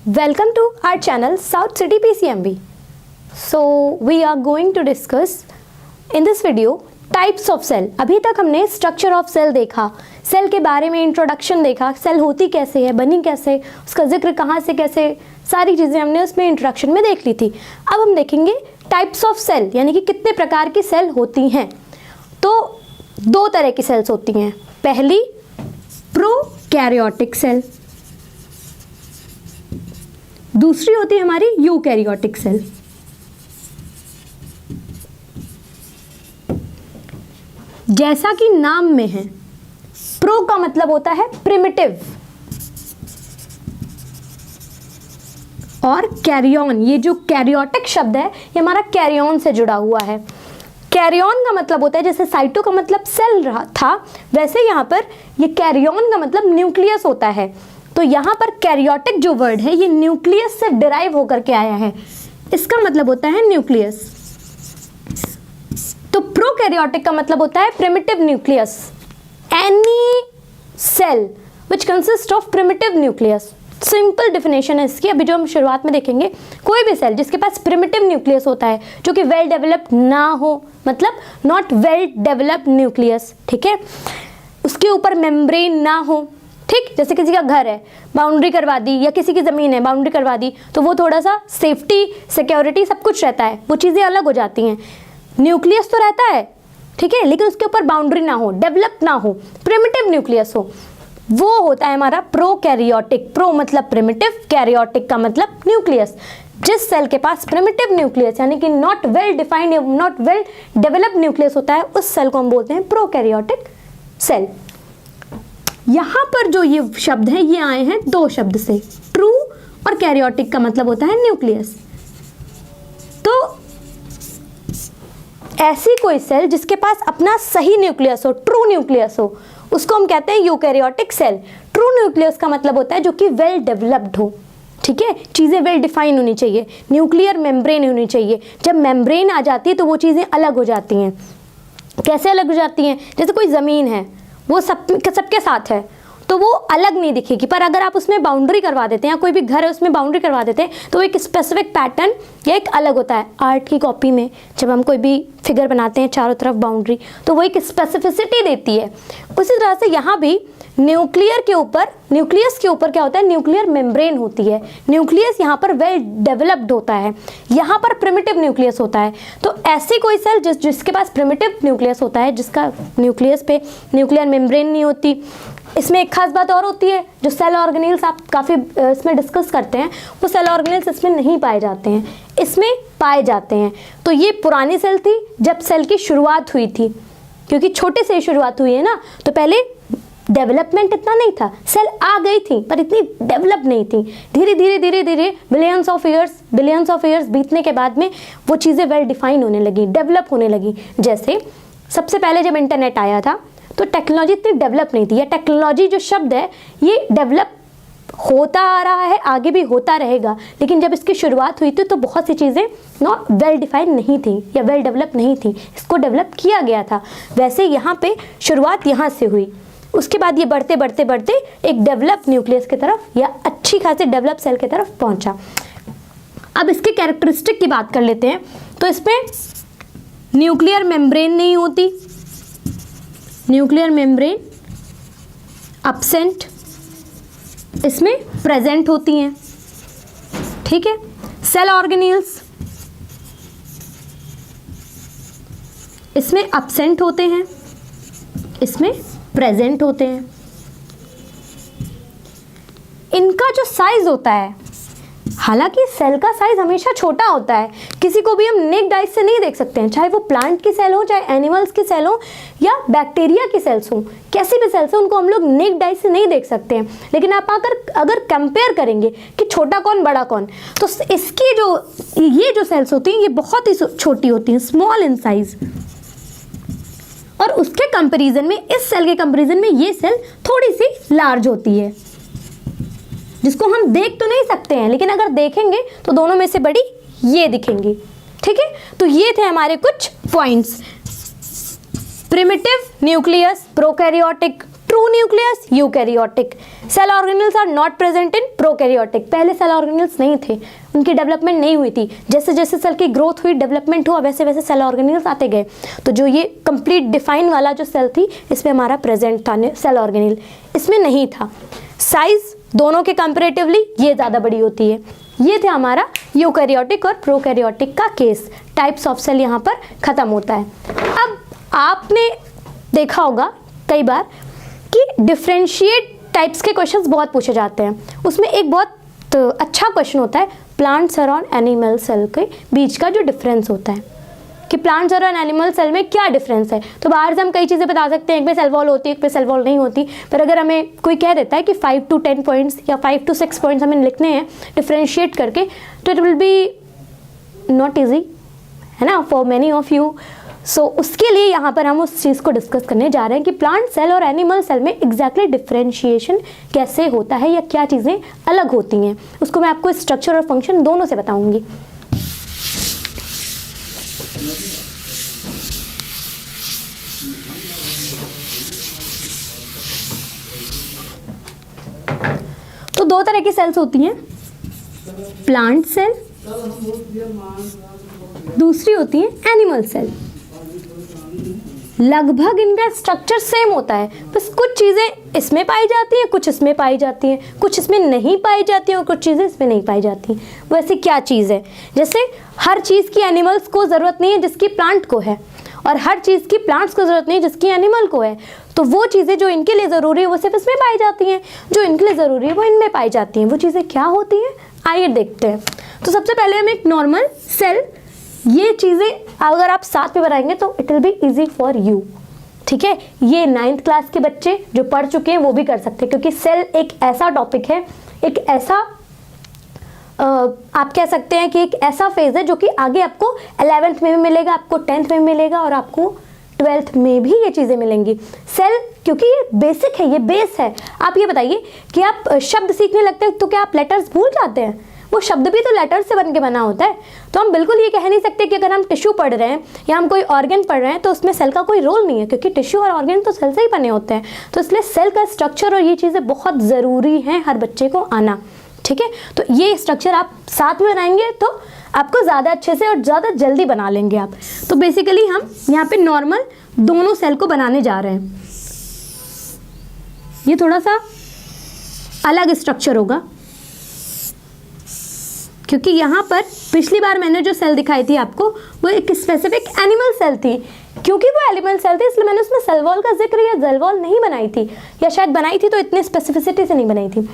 Welcome to our channel South City PCMB. So we are going to discuss in this video types of cell. अभी तक हमने structure of cell देखा, cell के बारे में introduction देखा, सेल होती कैसे है, बनी कैसे, उसका जिक्र कहाँ से कैसे, सारी चीज़ें हमने उसमें इंट्रोडक्शन में देख ली थी। अब हम देखेंगे टाइप्स ऑफ सेल, यानी कि कितने प्रकार की सेल होती हैं। तो दो तरह की सेल्स होती हैं। पहली प्रोकैरियोटिक सेल, दूसरी होती है हमारी यूकैरियोटिक सेल। जैसा कि नाम में है, प्रो का मतलब होता है प्रिमिटिव और कैरियन, ये जो कैरियोटिक शब्द है ये हमारा कैरियन से जुड़ा हुआ है। कैरियन का मतलब होता है, जैसे साइटो का मतलब सेल रहा था, वैसे यहाँ पर ये कैरियन का मतलब न्यूक्लियस होता है। तो यहाँ पर कैरियोटिक जो वर्ड है ये न्यूक्लियस से डिराइव होकर के आया है, इसका मतलब होता है न्यूक्लियस। तो प्रोकैरियोटिक का मतलब होता है primitive nucleus, any cell which consist of primitive nucleus. Simple definition है इसकी, अभी जो हम शुरुआत में देखेंगे। कोई भी सेल जिसके पास प्रिमिटिव न्यूक्लियस होता है, जो कि वेल डेवलप्ड ना हो, मतलब नॉट वेल डेवलप्ड न्यूक्लियस, ठीक है, उसके ऊपर मेम्ब्रेन ना हो, ठीक, जैसे किसी का घर है, बाउंड्री करवा दी, या किसी की ज़मीन है, बाउंड्री करवा दी, तो वो थोड़ा सा सेफ्टी, सिक्योरिटी सब कुछ रहता है, वो चीज़ें अलग हो जाती हैं। न्यूक्लियस तो रहता है, ठीक है, लेकिन उसके ऊपर बाउंड्री ना हो, डेवलप ना हो, प्रिमिटिव न्यूक्लियस हो, वो होता है हमारा प्रोकैरियोटिक। प्रो मतलब प्रिमिटिव, कैरियोटिक का मतलब न्यूक्लियस। जिस सेल के पास प्रिमिटिव न्यूक्लियस यानी कि not well defined, not well developed nucleus होता है, उस सेल को हम बोलते हैं प्रोकैरियोटिक सेल। यहाँ पर जो ये शब्द हैं ये आए हैं दो शब्द से, ट्रू और कैरियोटिक का मतलब होता है न्यूक्लियस। तो ऐसी कोई सेल जिसके पास अपना सही न्यूक्लियस हो, ट्रू न्यूक्लियस हो, उसको हम कहते हैं यूकैरियोटिक सेल। ट्रू न्यूक्लियस का मतलब होता है जो कि वेल डेवलप्ड हो, ठीक है, चीज़ें वेल डिफाइन होनी चाहिए, न्यूक्लियर मेम्ब्रेन होनी चाहिए। जब मेम्ब्रेन आ जाती है तो वो चीज़ें अलग हो जाती हैं। कैसे अलग हो जाती हैं? जैसे कोई ज़मीन है, वो सबके साथ है, तो वो अलग नहीं दिखेगी, पर अगर आप उसमें बाउंड्री करवा देते हैं, या कोई भी घर है उसमें बाउंड्री करवा देते हैं, तो एक स्पेसिफिक पैटर्न या एक अलग होता है। आर्ट की कॉपी में जब हम कोई भी फिगर बनाते हैं, चारों तरफ बाउंड्री, तो वो एक स्पेसिफिसिटी देती है। उसी तरह से यहाँ भी न्यूक्लियस के ऊपर क्या होता है? न्यूक्लियर मेम्ब्रेन होती है। न्यूक्लियस यहाँ पर वेल डेवलप्ड होता है, यहाँ पर प्रिमिटिव न्यूक्लियस होता है। तो ऐसी कोई सेल जिसके पास प्रिमिटिव न्यूक्लियस होता है, जिसका न्यूक्लियस पे न्यूक्लियर मेम्ब्रेन नहीं होती। इसमें एक खास बात और होती है, जो सेल ऑर्गेनेल्स आप काफ़ी इसमें डिस्कस करते हैं, वो सेल ऑर्गेनेल्स इसमें नहीं पाए जाते हैं, इसमें पाए जाते हैं। तो ये पुरानी सेल थी जब सेल की शुरुआत हुई थी, क्योंकि छोटे से शुरुआत हुई है ना, तो पहले डेवलपमेंट इतना नहीं था, सेल आ गई थी पर इतनी डेवलप नहीं थी। धीरे धीरे बिलियंस ऑफ ईयर्स बीतने के बाद में वो चीज़ें वेल डिफाइन होने लगी, डेवलप होने लगी। जैसे सबसे पहले जब इंटरनेट आया था तो टेक्नोलॉजी इतनी डेवलप नहीं थी, या टेक्नोलॉजी जो शब्द है ये डेवलप होता आ रहा है, आगे भी होता रहेगा, लेकिन जब इसकी शुरुआत हुई थी तो बहुत सी चीज़ें नॉट वेल डिफाइंड नहीं थी या वेल डेवलप नहीं थी, इसको डेवलप किया गया था। वैसे यहाँ पे शुरुआत यहाँ से हुई, उसके बाद ये बढ़ते एक डेवलप न्यूक्लियस की तरफ या अच्छी खासी डेवलप सेल की तरफ पहुँचा। अब इसके कैरेक्टरिस्टिक की बात कर लेते हैं। तो इसमें न्यूक्लियर मेम्ब्रेन नहीं होती, न्यूक्लियर मेम्ब्रेन एब्सेंट, इसमें प्रेजेंट होती हैं, ठीक है। सेल ऑर्गेनेल्स इसमें एब्सेंट होते हैं, इसमें प्रेजेंट होते हैं। इनका जो साइज होता है, हालांकि सेल का साइज हमेशा छोटा होता है, किसी को भी हम नेक्ड आइज से नहीं देख सकते हैं, चाहे वो प्लांट की सेल हो, चाहे एनिमल्स की सेल हो, या बैक्टीरिया की सेल्स हो, कैसी भी सेल्स हो, उनको हम लोग नेक्ड आइज से नहीं देख सकते हैं। लेकिन आप अगर कंपेयर करेंगे कि छोटा कौन बड़ा कौन, तो इसकी ये जो सेल्स होती हैं ये बहुत ही छोटी होती हैं, स्मॉल इन साइज, और उसके कंपेरिजन में, इस सेल के कंपेरिजन में ये सेल थोड़ी सी लार्ज होती है, जिसको हम देख तो नहीं सकते हैं, लेकिन अगर देखेंगे तो दोनों में से बड़ी ये दिखेंगी, ठीक है। तो ये थे हमारे कुछ points. Primitive nucleus prokaryotic, true nucleus eukaryotic. Cell organelles are not present in prokaryotic, पहले सेल ऑर्गेनल्स नहीं थे, उनकी डेवलपमेंट नहीं हुई थी, जैसे जैसे सेल की ग्रोथ हुई, डेवलपमेंट हुआ, वैसे वैसे सेल ऑर्गेनल्स आते गए। तो जो ये कंप्लीट डिफाइन वाला जो सेल थी इसमें हमारा प्रेजेंट था सेल ऑर्गेनल, इसमें नहीं था। साइज दोनों के कंपेरेटिवली ये ज़्यादा बड़ी होती है। ये थे हमारा यूकैरियोटिक और प्रोकैरियोटिक का केस, टाइप्स ऑफ सेल यहाँ पर ख़त्म होता है। अब आपने देखा होगा कई बार कि डिफरेंशिएट टाइप्स के क्वेश्चंस बहुत पूछे जाते हैं, उसमें एक बहुत अच्छा क्वेश्चन होता है प्लांट सेल और एनिमल सेल के बीच का जो डिफरेंस होता है, कि प्लांट सेल और एनिमल सेल में क्या डिफरेंस है। तो बाहर से हम कई चीज़ें बता सकते हैं, एक पे सेल वॉल होती है, एक पे सेल वॉल नहीं होती, पर अगर हमें कोई कह देता है कि 5 to 10 पॉइंट्स या 5 to 6 पॉइंट्स हमें लिखने हैं डिफरेंशिएट करके, तो it will be not easy, है ना, फॉर मैनी ऑफ यू। सो उसके लिए यहाँ पर हम उस चीज़ को डिस्कस करने जा रहे हैं कि प्लांट सेल और एनिमल सेल में एग्जैक्टली डिफरेंशिएशन कैसे होता है या क्या चीज़ें अलग होती हैं, उसको मैं आपको स्ट्रक्चर और फंक्शन दोनों से बताऊंगी। तो दो तरह की सेल्स होती हैं, प्लांट सेल, दूसरी होती है एनिमल सेल। लगभग इनका स्ट्रक्चर सेम होता है, बस कुछ चीज़ें इसमें पाई जाती हैं, कुछ इसमें पाई जाती हैं, कुछ इसमें नहीं पाई जाती हैं और कुछ चीज़ें इसमें नहीं पाई जाती हैं। वैसे क्या चीज़ है, जैसे हर चीज़ की एनिमल्स को ज़रूरत नहीं है जिसकी प्लांट को है, और हर चीज़ की प्लांट्स को ज़रूरत नहीं है जिसकी एनिमल को है। तो वो चीज़ें जो इनके लिए ज़रूरी है वो सिर्फ इसमें पाई जाती हैं, जो इनके लिए ज़रूरी है वो इनमें पाई जाती हैं। वो चीज़ें क्या होती हैं, आइए देखते हैं। तो सबसे पहले हम एक नॉर्मल सेल, ये चीज़ें अगर आप साथ में बनाएंगे तो it will be easy for you, ठीक है। ये 9th क्लास के बच्चे जो पढ़ चुके हैं वो भी कर सकते हैं, क्योंकि सेल एक ऐसा टॉपिक है, एक ऐसा आप कह सकते हैं कि एक ऐसा फेज है जो कि आगे आपको 11th में भी मिलेगा, आपको 10th में भी मिलेगा और आपको 12th में भी ये चीज़ें मिलेंगी। सेल क्योंकि ये बेसिक है, ये बेस है। आप ये बताइए कि आप शब्द सीखने लगते हैं तो क्या आप लेटर्स भूल जाते हैं? वो शब्द भी तो लेटर्स से बन के बना होता है। तो हम बिल्कुल ये कह नहीं सकते कि अगर हम टिश्यू पढ़ रहे हैं या हम कोई ऑर्गन पढ़ रहे हैं तो उसमें सेल का कोई रोल नहीं है, क्योंकि टिश्यू और ऑर्गन तो सेल से ही बने होते हैं। तो इसलिए सेल का स्ट्रक्चर और ये चीज़ें बहुत ज़रूरी हैं हर बच्चे को आना, ठीक है। तो ये स्ट्रक्चर आप साथ में बनाएंगे तो आपको ज़्यादा अच्छे से और ज़्यादा जल्दी बना लेंगे आप। तो बेसिकली हम यहाँ पे नॉर्मल दोनों सेल को बनाने जा रहे हैं। ये थोड़ा सा अलग स्ट्रक्चर होगा, क्योंकि यहाँ पर पिछली बार मैंने जो सेल दिखाई थी आपको वो एक स्पेसिफिक एनिमल सेल थी। क्योंकि वो एनिमल सेल थी इसलिए मैंने उसमें सेल वॉल का जिक्र या सेल वॉल नहीं बनाई थी, या शायद बनाई थी तो इतनी स्पेसिफिसिटी से नहीं बनाई थी।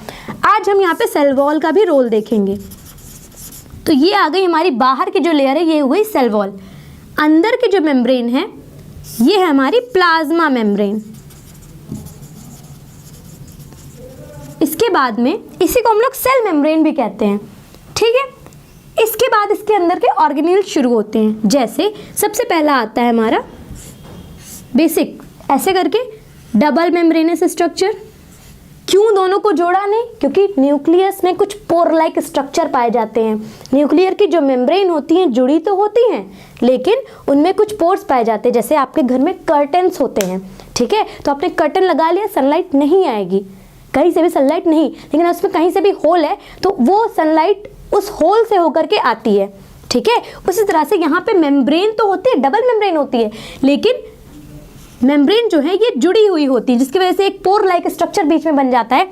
आज हम यहाँ पे सेल वॉल का भी रोल देखेंगे। तो ये आ गई हमारी बाहर की जो लेयर है, ये हो गई सेल वॉल। अंदर की जो मेम्ब्रेन है ये है हमारी प्लाज्मा मेम्ब्रेन। इसके बाद में इसी को हम लोग सेल मेम्ब्रेन भी कहते हैं, ठीक है। इसके बाद इसके अंदर के ऑर्गेनेल शुरू होते हैं। जैसे सबसे पहला आता है हमारा बेसिक, ऐसे करके डबल मेम्ब्रेनस स्ट्रक्चर। क्यों दोनों को जोड़ा नहीं? क्योंकि न्यूक्लियस में कुछ पोर लाइक स्ट्रक्चर पाए जाते हैं। न्यूक्लियर की जो मेम्ब्रेन होती हैं जुड़ी तो होती हैं, लेकिन उनमें कुछ पोर्स पाए जाते हैं। जैसे आपके घर में कर्टन्स होते हैं, ठीक है, तो आपने कर्टन लगा लिया, सनलाइट नहीं आएगी, कहीं से भी सनलाइट नहीं, लेकिन उसमें कहीं से भी होल है तो वो सनलाइट उस होल से होकर के आती है, ठीक है। उसी तरह से यहाँ पे मेम्ब्रेन तो होती है, डबल मेम्ब्रेन होती है, लेकिन मेम्ब्रेन जो है ये जुड़ी हुई होती है, जिसकी वजह से एक पोर लाइक स्ट्रक्चर बीच में बन जाता है।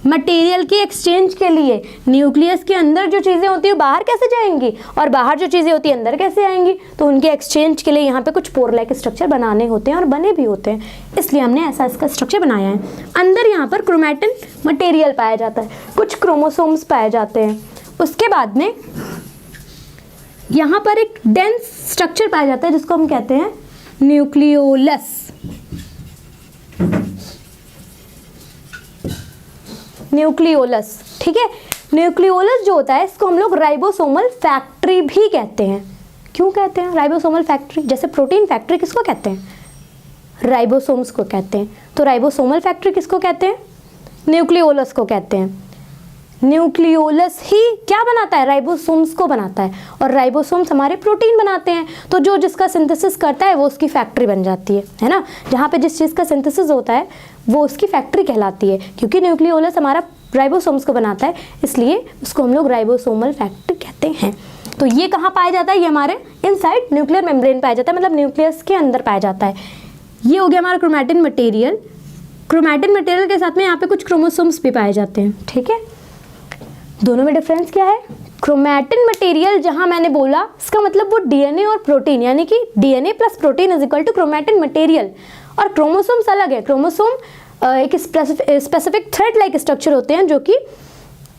मटेरियल की एक्सचेंज के लिए न्यूक्लियस के अंदर जो चीज़ें होती है बाहर कैसे जाएंगी और बाहर जो चीज़ें होती है अंदर कैसे आएंगी, तो उनके एक्सचेंज के लिए यहाँ पे कुछ पोर लाइक स्ट्रक्चर बनाने होते हैं और बने भी होते हैं, इसलिए हमने ऐसा इसका स्ट्रक्चर बनाया है। अंदर यहाँ पर क्रोमैटिन मटेरियल पाया जाता है, कुछ क्रोमोसोम्स पाए जाते हैं। उसके बाद में यहाँ पर एक डेंस स्ट्रक्चर पाया जाता है जिसको हम कहते हैं न्यूक्लियोलस। न्यूक्लियोलस, ठीक है। न्यूक्लियोलस जो होता है इसको हम लोग राइबोसोमल फैक्ट्री भी कहते हैं। क्यों कहते हैं राइबोसोमल फैक्ट्री? जैसे प्रोटीन फैक्ट्री किसको कहते हैं? राइबोसोम्स को कहते हैं। तो राइबोसोमल फैक्ट्री किसको कहते हैं? न्यूक्लियोलस को कहते हैं। न्यूक्लियोलस ही क्या बनाता है, राइबोसोम्स को बनाता है, और राइबोसोम्स हमारे प्रोटीन बनाते हैं। तो जो जिसका सिंथेसिस करता है वो उसकी फैक्ट्री बन जाती है ना। जहाँ पे जिस चीज़ का सिंथेसिस होता है वो उसकी फैक्ट्री कहलाती है, क्योंकि न्यूक्लियोलस हमारा राइबोसोम्स को बनाता है, इसलिए उसको हम लोग राइबोसोमल फैक्ट्री कहते हैं। तो ये कहाँ पाया जाता है, ये हमारे इनसाइड न्यूक्लियर मेम्ब्रेन पाया जाता है, मतलब न्यूक्लियस के अंदर पाया जाता है। ये हो गया हमारा क्रोमैटिन मटेरियल। क्रोमैटिन मटेरियल के साथ में यहाँ पे कुछ क्रोमोसोम्स भी पाए जाते हैं, ठीक है। दोनों में डिफरेंस क्या है, क्रोमैटिन मटेरियल जहाँ मैंने बोला इसका मतलब वो डीएनए और प्रोटीन, यानी कि DNA plus protein is equal to chromatin material, और क्रोमोसोम्स अलग है। क्रोमोसोम एक स्पेसिफिक थ्रेड लाइक स्ट्रक्चर होते हैं जो कि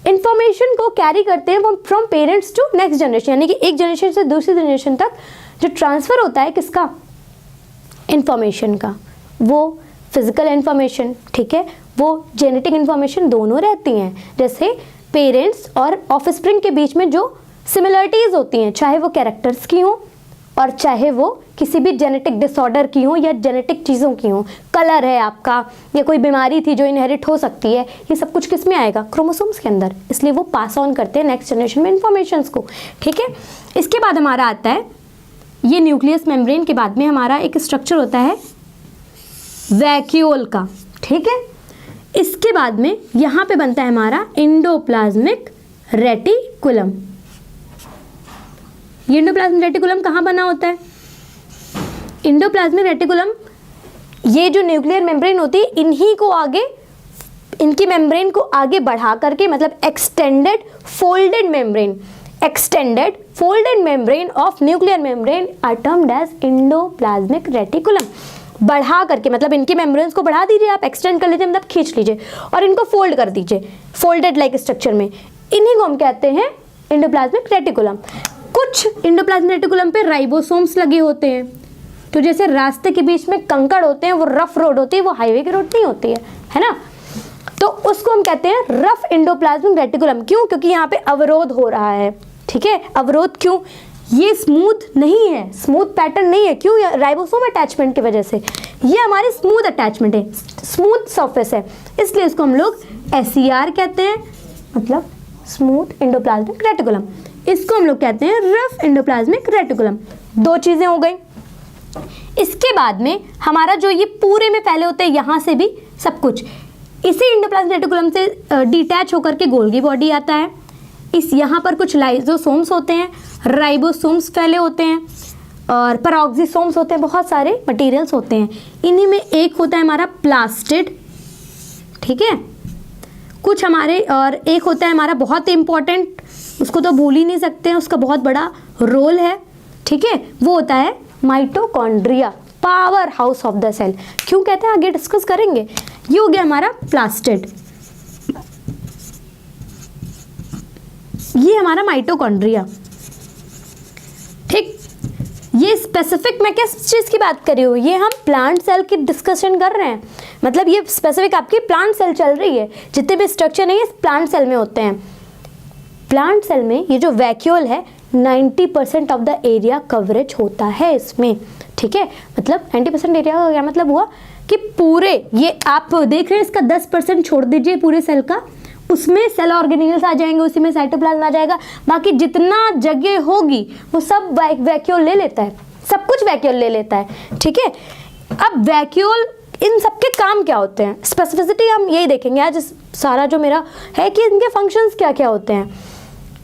इंफॉर्मेशन को कैरी करते हैं from parents to next generation, यानी कि एक जनरेशन से दूसरी जनरेशन तक जो ट्रांसफर होता है किसका, इंफॉर्मेशन का, वो फिजिकल इंफॉर्मेशन, ठीक है, वो जेनेटिक इंफॉर्मेशन दोनों रहती हैं। जैसे पेरेंट्स और ऑफस्प्रिंग के बीच में जो सिमिलरिटीज़ होती हैं, चाहे वो कैरेक्टर्स की हों और चाहे वो किसी भी जेनेटिक डिसऑर्डर की हो या जेनेटिक चीज़ों की हो, कलर है आपका या कोई बीमारी थी जो इनहेरिट हो सकती है, ये सब कुछ किस में आएगा, क्रोमोसोम्स के अंदर, इसलिए वो पास ऑन करते हैं नेक्स्ट जनरेशन में इंफॉर्मेशंस को, ठीक है। इसके बाद हमारा आता है ये न्यूक्लियस मेम्ब्रेन के बाद में हमारा एक स्ट्रक्चर होता है वैक्यूल का, ठीक है। इसके बाद में यहाँ पे बनता है हमारा एंडोप्लाज्मिक रेटिकुलम। ये एंडोप्लाज्मिक रेटिकुलम कहाँ बना होता है, एंडोप्लाज्मिक रेटिकुलम, ये जो न्यूक्लियर मेम्ब्रेन होती है इन्हीं को आगे, इनकी मेम्ब्रेन को आगे बढ़ा करके, मतलब extended folded membrane, extended folded membrane of nuclear membrane are termed as endoplasmic reticulum. बढ़ा करके मतलब इनकी मेम्ब्रेन्स को बढ़ा दीजिए आप, एक्सटेंड कर लीजिए, मतलब खींच लीजिए और इनको फोल्ड कर दीजिए फोल्डेड लाइक स्ट्रक्चर में, इन्हीं को हम कहते हैं एंडोप्लाज्मिक रेटिकुलम। कुछ एंडोप्लाज्मिक रेटिकुलम पे राइबोसोम्स लगे होते हैं, तो जैसे रास्ते के बीच में कंकड़ होते हैं, वो रफ रोड होती है, वो हाईवे की रोड नहीं होती है ना, तो उसको हम कहते हैं रफ एंडोप्लाज्मिक रेटिकुलम। क्यों, क्योंकि यहाँ पे अवरोध हो रहा है, ठीक है। अवरोध क्यों, ये स्मूथ नहीं है, स्मूथ पैटर्न नहीं है, क्यों, राइबोसोम अटैचमेंट की वजह से, ये हमारी स्मूथ अटैचमेंट है, स्मूथ सरफेस है, इसलिए इसको हम लोग SER कहते हैं, मतलब स्मूथ एंडोप्लाज्मिक रेटिकुलम। इसको हम लोग कहते हैं रफ एंडोप्लाज्मिक रेटिकुलम। दो चीजें हो गई। इसके बाद में हमारा जो ये पूरे में फैले होते हैं यहाँ से भी सब कुछ, इसी एंडोप्लाज्मिक रेटिकुलम से डिटैच होकर के गोल्गी बॉडी आता है। इस यहाँ पर कुछ लाइजोसोम्स होते हैं, राइबोसोम्स फैले होते हैं और पैरोक्सिसोम्स होते हैं, बहुत सारे मटेरियल्स होते हैं। इन्हीं में एक होता है हमारा प्लास्टिड, ठीक है, कुछ हमारे, और एक होता है हमारा बहुत इंपॉर्टेंट, उसको तो भूल ही नहीं सकते हैं, उसका बहुत बड़ा रोल है, ठीक है, वो होता है mitochondria, power house of the cell. क्यों कहते हैं आगे डिस्कस करेंगे। ये हो गया हमारा प्लास्टिड, ये हमारा माइटोकॉन्ड्रिया, ठीक। ये स्पेसिफिक, मैं किस चीज़ की बात कर रही हूँ, ये हम प्लांट सेल की डिस्कशन कर रहे हैं, मतलब ये स्पेसिफिक आपकी प्लांट सेल चल रही है, जितने भी स्ट्रक्चर नहीं है प्लांट सेल में होते हैं। प्लांट सेल में ये जो वैक्यूल है 90% ऑफ द एरिया कवरेज होता है इसमें, ठीक है, मतलब 90% एरिया का क्या मतलब हुआ कि पूरे, ये आप देख रहे हैं इसका 10% छोड़ दीजिए पूरे सेल का, उसमें सेल ऑर्गेनेल्स आ जाएंगे, उसी में साइटोप्लाज्म आ जाएगा, बाकी जितना जगह होगी वो सब वैक्यूल ले लेता है, सब कुछ वैक्यूल ले लेता है, ठीक है। अब वैक्यूल, इन सब के काम क्या होते हैं, स्पेसिफिसिटी हम यही देखेंगे आज, सारा जो मेरा है कि इनके फंक्शंस क्या क्या होते हैं,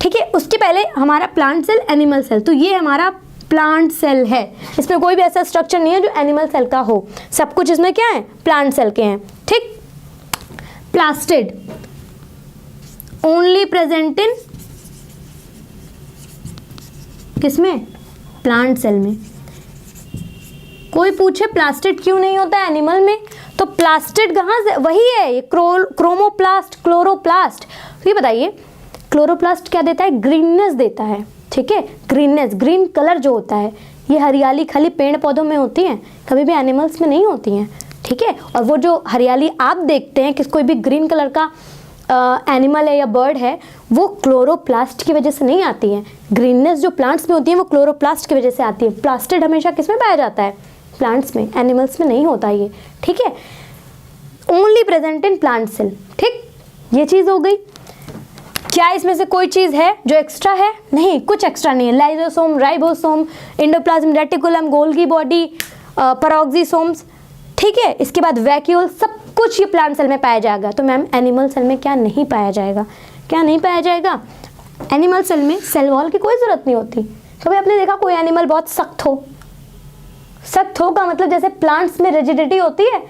ठीक है। उसके पहले हमारा प्लांट सेल, एनिमल सेल, तो ये हमारा प्लांट सेल है, इसमें कोई भी ऐसा स्ट्रक्चर नहीं है जो एनिमल सेल का हो, सब कुछ इसमें क्या है, प्लांट सेल के हैं, ठीक। प्लास्टिड ओनली प्रेजेंट इन किसमें, प्लांट सेल में। कोई पूछे प्लास्टिड क्यों नहीं होता एनिमल में, तो प्लास्टिड कहाँ से, वही है ये क्रोमोप्लास्ट, क्लोरोप्लास्ट। ये बताइए क्लोरोप्लास्ट क्या देता है, ग्रीननेस देता है, ठीक है, ग्रीननेस, ग्रीन कलर जो होता है, ये हरियाली खाली पेड़ पौधों में होती है, कभी भी एनिमल्स में नहीं होती हैं, ठीक है। और वो जो हरियाली आप देखते हैं कि कोई भी ग्रीन कलर का एनिमल है या बर्ड है, वो क्लोरोप्लास्ट की वजह से नहीं आती है। ग्रीननेस जो प्लांट्स में होती है वो क्लोरोप्लास्ट की वजह से आती है। प्लास्टिड हमेशा किस में पाया जाता है, प्लांट्स में, एनिमल्स में नहीं होता ये, ठीक है। Only present in plant cell, ठीक, ये चीज़ हो गई। क्या इसमें से कोई चीज़ है जो एक्स्ट्रा है? नहीं, कुछ एक्स्ट्रा नहीं है। Lysosome, ribosome, endoplasm reticulum, Golgi body, peroxisomes, ठीक है। इसके बाद वैक्यूल, सब कुछ ये प्लांट सेल में पाया जाएगा। तो मैम एनिमल सेल में क्या नहीं पाया जाएगा? क्या नहीं पाया जाएगा? एनिमल सेल में सेल वॉल की कोई ज़रूरत नहीं होती। कभी आपने देखा कोई एनिमल बहुत सख्त हो? सख्त हो का मतलब जैसे प्लांट्स में रिजिडिटी होती है,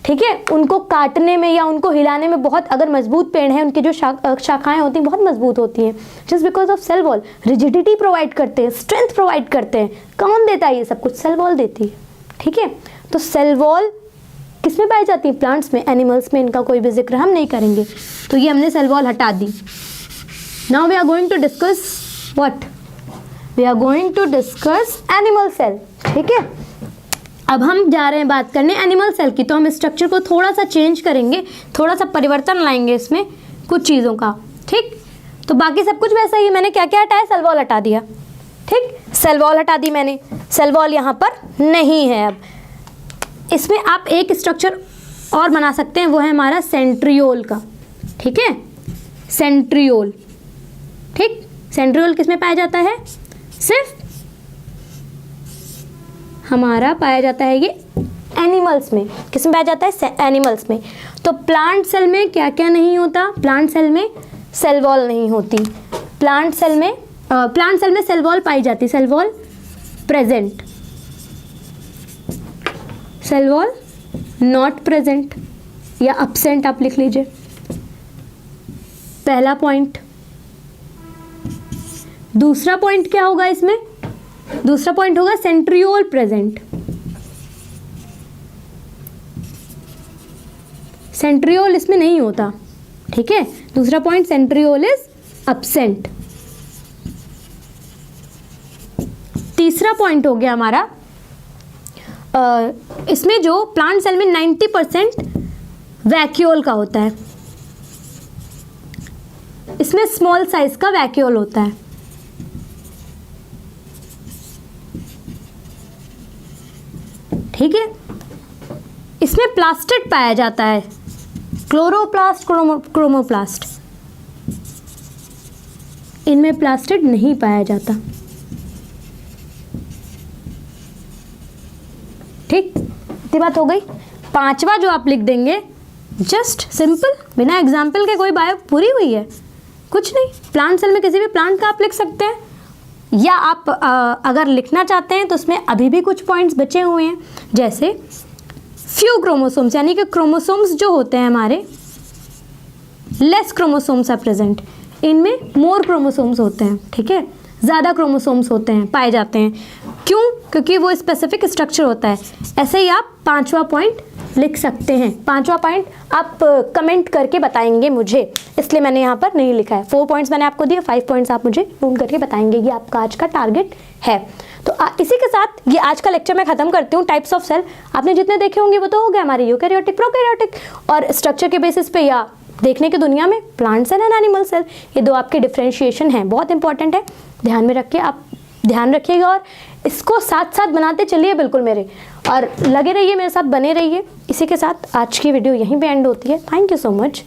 ठीक है, उनको काटने में या उनको हिलाने में बहुत, अगर मजबूत पेड़ हैं उनकी जो शाखाएं होती हैं बहुत मजबूत होती हैं, just because of cell wall. Rigidity provide करते हैं, स्ट्रेंथ प्रोवाइड करते हैं। कौन देता है ये सब कुछ? सेल वॉल देती है, ठीक है। तो सेल वॉल किस में पाई जाती है? प्लांट्स में। एनिमल्स में इनका कोई भी जिक्र हम नहीं करेंगे। तो ये हमने सेल वॉल हटा दी। Now we are going to discuss what? We are going to discuss animal cell, ठीक है। अब हम जा रहे हैं बात करने एनिमल सेल की। तो हम स्ट्रक्चर को थोड़ा सा चेंज करेंगे, थोड़ा सा परिवर्तन लाएंगे इसमें कुछ चीज़ों का, ठीक। तो बाकी सब कुछ वैसा ही। मैंने क्या क्या हटाया? सेल वॉल हटा दिया, ठीक। सेल वॉल हटा दी मैंने, सेल वॉल यहाँ पर नहीं है। अब इसमें आप एक स्ट्रक्चर और बना सकते हैं, वो है हमारा सेंट्रियोल का, ठीक है। सेंट्रियोल, ठीक। सेंट्रियोल किस में पाया जाता है? सिर्फ हमारा पाया जाता है ये एनिमल्स में। किस में पाया जाता है? एनिमल्स में। तो प्लांट सेल में क्या क्या नहीं होता? प्लांट सेल में सेल वॉल नहीं होती। प्लांट सेल में सेल वॉल पाई जाती। Cell wall present, cell wall not present या अब्सेंट आप लिख लीजिए, पहला पॉइंट। दूसरा पॉइंट क्या होगा इसमें? दूसरा पॉइंट होगा सेंट्रियोल प्रेजेंट। सेंट्रियोल इसमें नहीं होता, ठीक है। दूसरा पॉइंट सेंट्रियोल इज अब्सेंट। तीसरा पॉइंट हो गया हमारा, इसमें जो प्लांट सेल में 90% वैक्यूल का होता है, इसमें स्मॉल साइज का वैक्यूल होता है, ठीक है। इसमें प्लास्टिड पाया जाता है, क्लोरोप्लास्ट, क्रोमोप्लास्ट। इनमें प्लास्टिड नहीं पाया जाता, ठीक। इतनी बात हो गई। पांचवा जो आप लिख देंगे, जस्ट सिंपल, बिना एग्जाम्पल के कोई बायो पूरी हुई है, कुछ नहीं। प्लांट सेल में किसी भी प्लांट का आप लिख सकते हैं, या आप अगर लिखना चाहते हैं तो उसमें अभी भी कुछ पॉइंट्स बचे हुए हैं, जैसे फ्यू क्रोमोसोम्स, यानी कि क्रोमोसोम्स जो होते हैं हमारे, लेस क्रोमोसोम्स आर प्रेजेंट। इनमें मोर क्रोमोसोम्स होते हैं, ठीक है, ज़्यादा क्रोमोसोम्स होते हैं, पाए जाते हैं। क्यों? क्योंकि वो स्पेसिफिक स्ट्रक्चर होता है। ऐसे ही आप पांचवा पॉइंट लिख सकते हैं। पांचवा पॉइंट आप कमेंट करके बताएंगे मुझे, इसलिए मैंने यहाँ पर नहीं लिखा है। 4 पॉइंट्स मैंने आपको दिए, 5 पॉइंट्स आप मुझे नोट करके बताएंगे, ये आपका आज का टारगेट है। तो इसी के साथ ये आज का लेक्चर मैं खत्म करती हूँ। टाइप्स ऑफ सेल आपने जितने देखे होंगे वो तो हो गया हमारे यूकैरियोटिक, प्रोकैरियोटिक, और स्ट्रक्चर के बेसिस पे या देखने की दुनिया में plant cell and animal cell, ये दो आपके डिफ्रेंशिएशन हैं, बहुत इंपॉर्टेंट है, ध्यान में रख के आप ध्यान रखिएगा और इसको साथ साथ बनाते चलिए बिल्कुल मेरे, और लगे रहिए मेरे साथ, बने रहिए। इसी के साथ आज की वीडियो यहीं पे एंड होती है। Thank you so much.